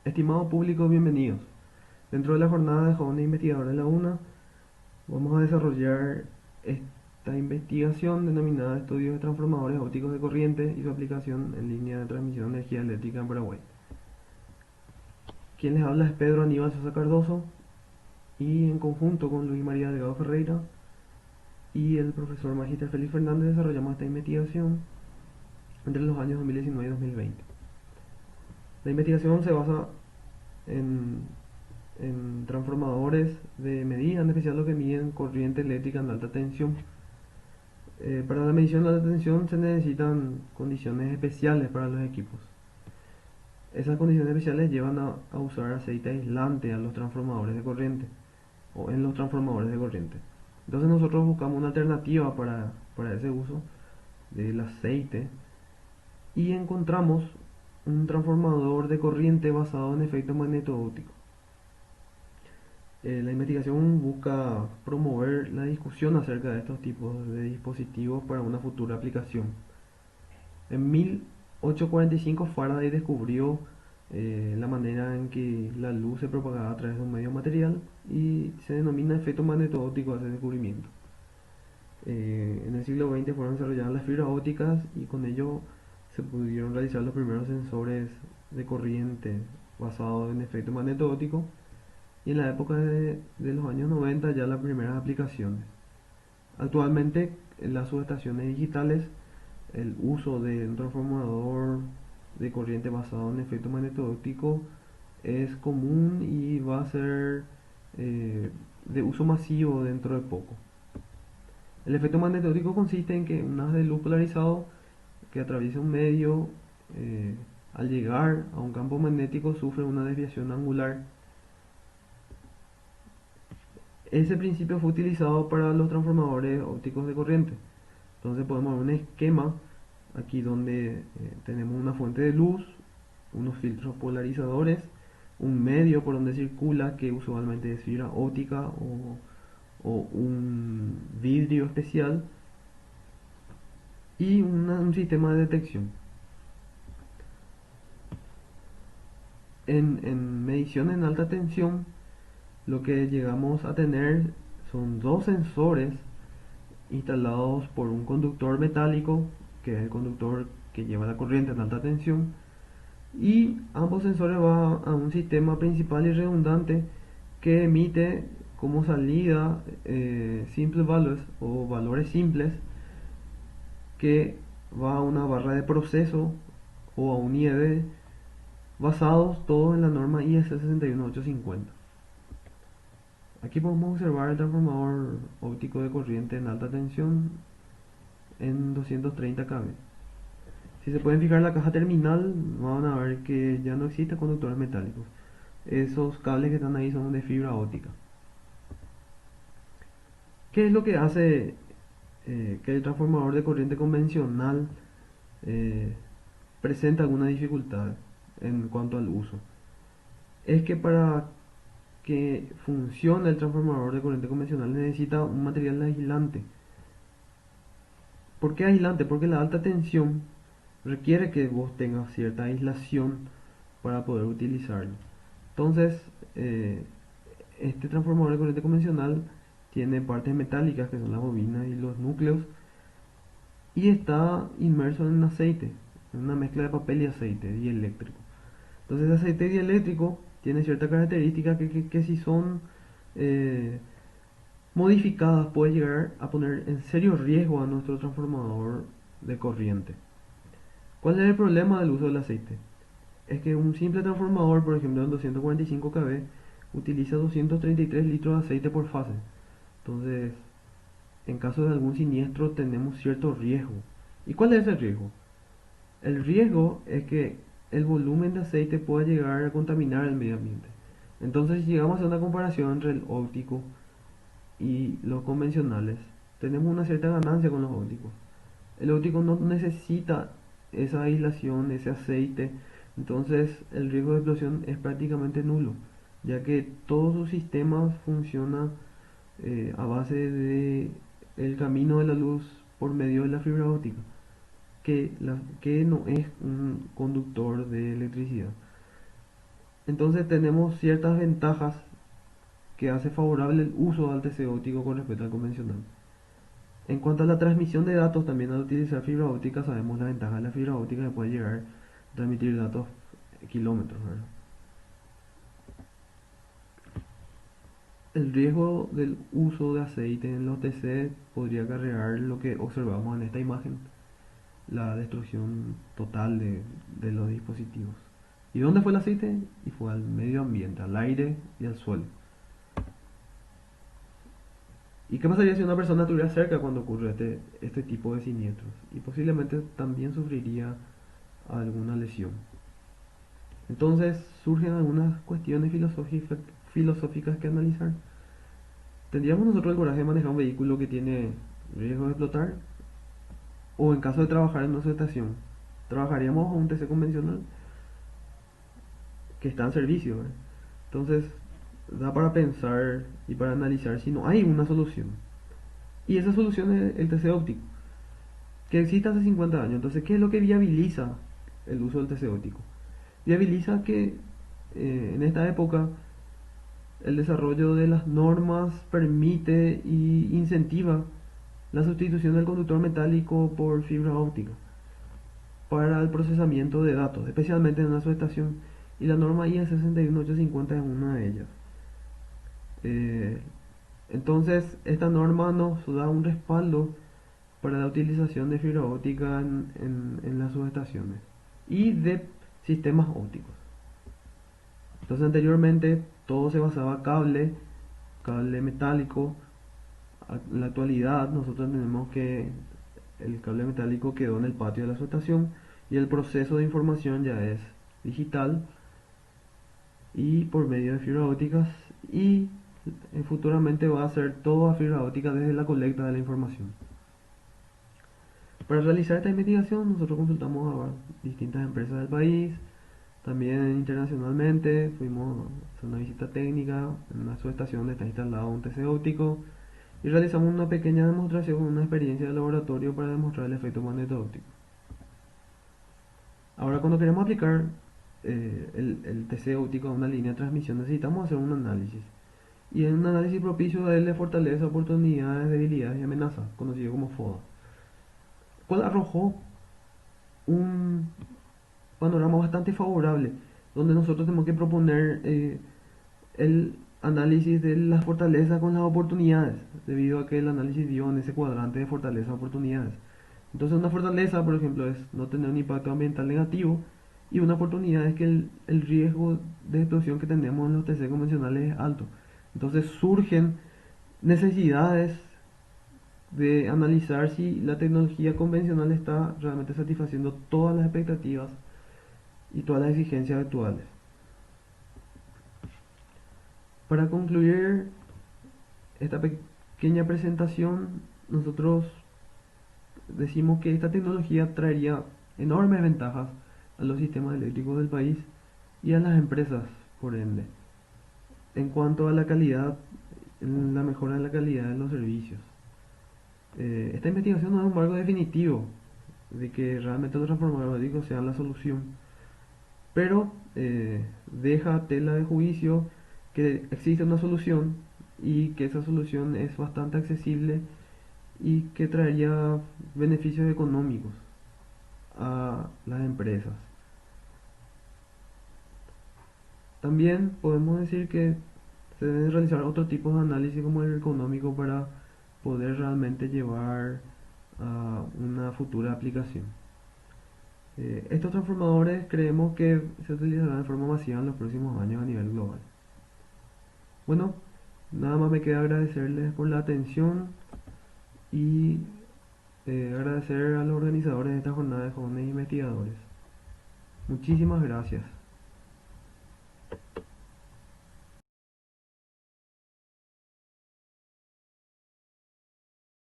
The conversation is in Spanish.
Estimado público, bienvenidos. Dentro de la jornada de jóvenes investigadores de la UNA, vamos a desarrollar esta investigación denominada Estudios de transformadores ópticos de corriente y su aplicación en línea de transmisión de energía eléctrica en Paraguay. Quien les habla es Pedro Aníbal Sosa Cardoso y en conjunto con Luis María Delgado Ferreira y el profesor Magíster Félix Fernández desarrollamos esta investigación entre los años 2019 y 2020. La investigación se basa en transformadores de medida, en especial los que miden corriente eléctrica en alta tensión. Para la medición de alta tensión se necesitan condiciones especiales para los equipos. Esas condiciones especiales llevan a usar aceite aislante a los transformadores de corriente o en los transformadores de corriente. Entonces nosotros buscamos una alternativa para ese uso del aceite y encontramos un transformador de corriente basado en efecto magneto-óptico. La investigación busca promover la discusión acerca de estos tipos de dispositivos para una futura aplicación. En 1845 Faraday descubrió la manera en que la luz se propagaba a través de un medio material y se denomina efecto magneto-óptico a ese descubrimiento. En el siglo XX fueron desarrolladas las fibras ópticas y con ello se pudieron realizar los primeros sensores de corriente basados en efecto magneto-óptico y en la época de los años 90 ya las primeras aplicaciones. Actualmente en las subestaciones digitales el uso de un transformador de corriente basado en efecto magneto-óptico es común y va a ser de uso masivo dentro de poco. El efecto magneto-óptico consiste en que un haz de luz polarizado que atraviesa un medio al llegar a un campo magnético sufre una desviación angular. Ese principio fue utilizado para los transformadores ópticos de corriente. Entonces podemos ver un esquema aquí donde tenemos una fuente de luz, unos filtros polarizadores, un medio por donde circula que usualmente es fibra óptica o un vidrio especial y un sistema de detección. En medición en alta tensión lo que llegamos a tener son dos sensores instalados por un conductor metálico, que es el conductor que lleva la corriente en alta tensión, y ambos sensores van a un sistema principal y redundante que emite como salida simple values o valores simples que va a una barra de proceso o a un IED basados todos en la norma IS 61850. Aquí podemos observar el transformador óptico de corriente en alta tensión en 230 kV. Si se pueden fijar en la caja terminal, van a ver que ya no existen conductores metálicos. Esos cables que están ahí son de fibra óptica. ¿Qué es lo que hace que el transformador de corriente convencional eh, presenta alguna dificultad en cuanto al uso? Es que para que funcione el transformador de corriente convencional necesita un material aislante. ¿Por qué aislante? Porque la alta tensión requiere que vos tengas cierta aislación para poder utilizarlo. Entonces, este transformador de corriente convencional tiene partes metálicas que son las bobinas y los núcleos y está inmerso en aceite, en una mezcla de papel y aceite dieléctrico. Entonces, el aceite dieléctrico tiene ciertas características que si son eh, modificadas puede llegar a poner en serio riesgo a nuestro transformador de corriente. ¿Cuál es el problema del uso del aceite? Es que un simple transformador, por ejemplo en 245 kV, utiliza 233 litros de aceite por fase. Entonces, en caso de algún siniestro tenemos cierto riesgo. ¿Y cuál es el riesgo? El riesgo es que el volumen de aceite pueda llegar a contaminar el medio ambiente. Entonces, si llegamos a hacer una comparación entre el óptico y los convencionales, tenemos una cierta ganancia con los ópticos. El óptico no necesita esa aislación, ese aceite, entonces el riesgo de explosión es prácticamente nulo, ya que todo su sistema funciona a base de el camino de la luz por medio de la fibra óptica, que no es un conductor de electricidad. Entonces tenemos ciertas ventajas que hace favorable el uso del TC óptico con respecto al convencional. En cuanto a la transmisión de datos, también al utilizar fibra óptica sabemos la ventaja de la fibra óptica que puede llegar a transmitir datos kilómetros, ¿verdad? El riesgo del uso de aceite en los TC podría acarrear lo que observamos en esta imagen, la destrucción total de los dispositivos. ¿Y dónde fue el aceite? Y fue al medio ambiente, al aire y al suelo. ¿Y qué pasaría si una persona estuviera cerca cuando ocurre este tipo de siniestros? Y posiblemente también sufriría alguna lesión. Entonces surgen algunas cuestiones filosóficas que analizar. ¿Tendríamos nosotros el coraje de manejar un vehículo que tiene riesgo de explotar? ¿O en caso de trabajar en una subestación, trabajaríamos a un TC convencional que está en servicio, ¿verdad? Entonces da para pensar y para analizar si no hay una solución. Y esa solución es el TC óptico, que existe hace 50 años. Entonces, ¿qué es lo que viabiliza el uso del TC óptico? Viabiliza que en esta época el desarrollo de las normas permite y incentiva la sustitución del conductor metálico por fibra óptica para el procesamiento de datos, especialmente en una subestación. Y la norma IE 61850 es una de ellas. Eh, entonces, esta norma nos da un respaldo para la utilización de fibra óptica en las subestaciones y de sistemas ópticos. Entonces, anteriormente todo se basaba en cable metálico. En la actualidad, nosotros tenemos que el cable metálico quedó en el patio de la subestación y el proceso de información ya es digital y por medio de fibra ópticas, y futuramente va a ser todo a fibra óptica desde la colecta de la información. Para realizar esta investigación nosotros consultamos a distintas empresas del país, también internacionalmente. Fuimos a hacer una visita técnica en una subestación donde está instalado un TC óptico y realizamos una pequeña demostración, una experiencia de laboratorio para demostrar el efecto magneto-óptico. Ahora, cuando queremos aplicar el TC óptico a una línea de transmisión, necesitamos hacer un análisis. Y en un análisis propicio a él de fortaleza, oportunidades, debilidades y amenazas, conocido como FODA, cual arrojó un panorama bastante favorable, donde nosotros tenemos que proponer el análisis de las fortalezas con las oportunidades, debido a que el análisis dio en ese cuadrante de fortaleza-oportunidades. Entonces, una fortaleza, por ejemplo, es no tener un impacto ambiental negativo, y una oportunidad es que el riesgo de explosión que tenemos en los TC convencionales es alto. Entonces surgen necesidades de analizar si la tecnología convencional está realmente satisfaciendo todas las expectativas y todas las exigencias actuales. Para concluir esta pequeña presentación, nosotros decimos que esta tecnología traería enormes ventajas a los sistemas eléctricos del país y a las empresas, por ende, en cuanto a la calidad, la mejora de la calidad de los servicios. Esta investigación no es un marco definitivo de que realmente los transformadores eléctricos sean la solución, pero deja tela de juicio que existe una solución y que esa solución es bastante accesible y que traería beneficios económicos a las empresas. También podemos decir que se deben realizar otros tipos de análisis como el económico para poder realmente llevar a una futura aplicación. Estos transformadores creemos que se utilizarán de forma masiva en los próximos años a nivel global. Bueno, nada más me queda agradecerles por la atención y agradecer a los organizadores de esta jornada de jóvenes investigadores. Muchísimas gracias.